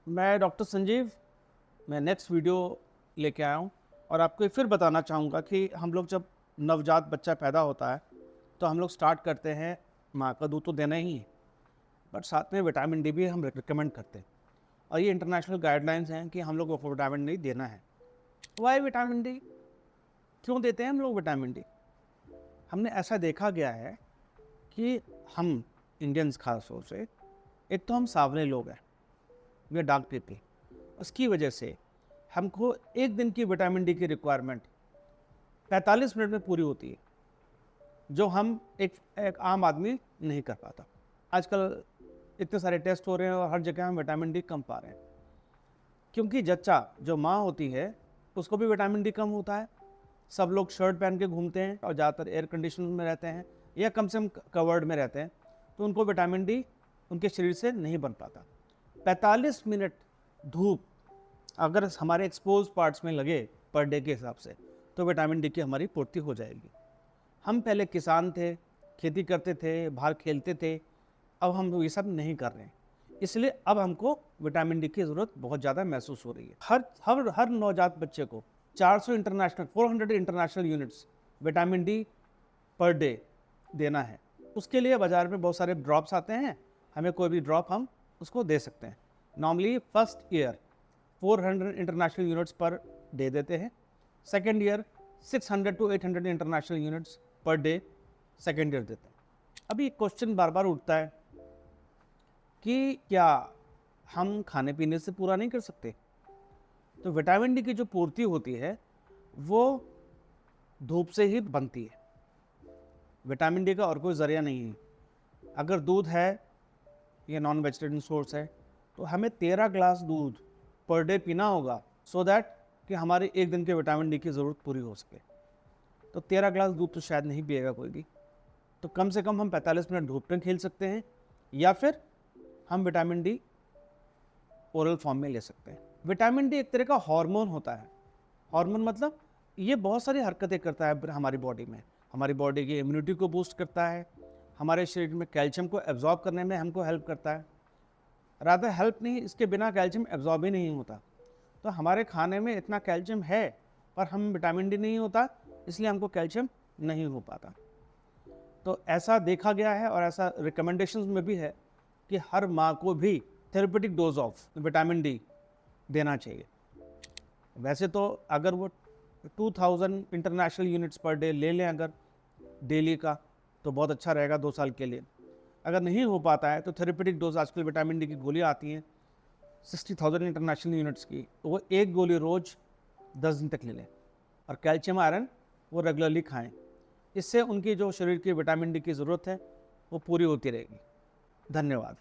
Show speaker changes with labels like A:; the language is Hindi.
A: मैं डॉक्टर संजीव, मैं नेक्स्ट वीडियो लेके आया हूँ और आपको ये फिर बताना चाहूँगा कि हम लोग जब नवजात बच्चा पैदा होता है तो हम लोग स्टार्ट करते हैं, माँ का दूध तो देना ही है, बट साथ में विटामिन डी भी हम रिकमेंड करते हैं। और ये इंटरनेशनल गाइडलाइंस हैं कि हम लोग को विटामिन डी देना है। वाई विटामिन डी, क्यों देते हैं हम लोग विटामिन डी? हमने ऐसा देखा गया है कि हम इंडियंस खास तौर से, एक तो हम सांवले लोग हैं, वी आर डार्क पीपल, उसकी वजह से हमको एक दिन की विटामिन डी की रिक्वायरमेंट 45 मिनट में पूरी होती है, जो हम एक आम आदमी नहीं कर पाता। आजकल इतने सारे टेस्ट हो रहे हैं और हर जगह हम विटामिन डी कम पा रहे हैं, क्योंकि जच्चा जो माँ होती है उसको भी विटामिन डी कम होता है। सब लोग शर्ट पहन के घूमते हैं और ज़्यादातर एयर कंडीशन में रहते हैं या कम से कम कवर्ड में रहते हैं, तो उनको विटामिन डी उनके शरीर से नहीं बन पाता। 45 मिनट धूप अगर हमारे एक्सपोज पार्ट्स में लगे पर डे के हिसाब से, तो विटामिन डी की हमारी पूर्ति हो जाएगी। हम पहले किसान थे, खेती करते थे, बाहर खेलते थे, अब हम ये सब नहीं कर रहे हैं, इसलिए अब हमको विटामिन डी की ज़रूरत बहुत ज़्यादा महसूस हो रही है। हर नवजात बच्चे को 400 international units vitamin D per day देना है। उसके लिए बाज़ार में बहुत सारे ड्रॉप्स आते हैं, हमें कोई भी ड्रॉप हम उसको दे सकते हैं। Normally first year 400 international units per day देते हैं, second year 600 to 800 international units per day second year देते हैं। अभी क्वेश्चन बार बार उठता है कि क्या हम खाने पीने से पूरा नहीं कर सकते? तो विटामिन डी की जो पूर्ति होती है वो धूप से ही बनती है। विटामिन डी का और कोई ज़रिया नहीं है। अगर दूध है, ये नॉन वेजिटेरियन सोर्स है, तो हमें 13 ग्लास दूध पर डे पीना होगा, सो दैट कि हमारी एक दिन के विटामिन डी की ज़रूरत पूरी हो सके। तो 13 ग्लास दूध तो शायद नहीं पिएगा कोई भी, तो कम से कम हम 45 मिनट धूप में खेल सकते हैं, या फिर हम विटामिन डी ओरल फॉर्म में ले सकते हैं। विटामिन डी एक तरह का हार्मोन होता है। हार्मोन मतलब ये बहुत सारी हरकतें करता है हमारी बॉडी में। हमारी बॉडी की इम्यूनिटी को बूस्ट करता है, हमारे शरीर में कैल्शियम को एब्जॉर्ब करने में हमको हेल्प करता है। रादर हेल्प नहीं, इसके बिना कैल्शियम एब्जॉर्ब ही नहीं होता। तो हमारे खाने में इतना कैल्शियम है, पर हम विटामिन डी नहीं होता, इसलिए हमको कैल्शियम नहीं हो पाता। तो ऐसा देखा गया है और ऐसा रिकमेंडेशंस में भी है कि हर माँ को भी therapeutic dose of vitamin D देना चाहिए। वैसे तो अगर वो 2000 इंटरनेशनल यूनिट्स पर डे ले लें अगर डेली का, तो बहुत अच्छा रहेगा 2 साल के लिए। अगर नहीं हो पाता है तो थेरेपेटिक डोज, आजकल विटामिन डी की गोलियाँ आती हैं 60,000 इंटरनेशनल यूनिट्स की, तो वो एक गोली रोज़ 10 दिन तक ले लें, और कैल्शियम आयरन वो रेगुलरली खाएं। इससे उनकी जो शरीर की विटामिन डी की ज़रूरत है वो पूरी होती रहेगी। धन्यवाद।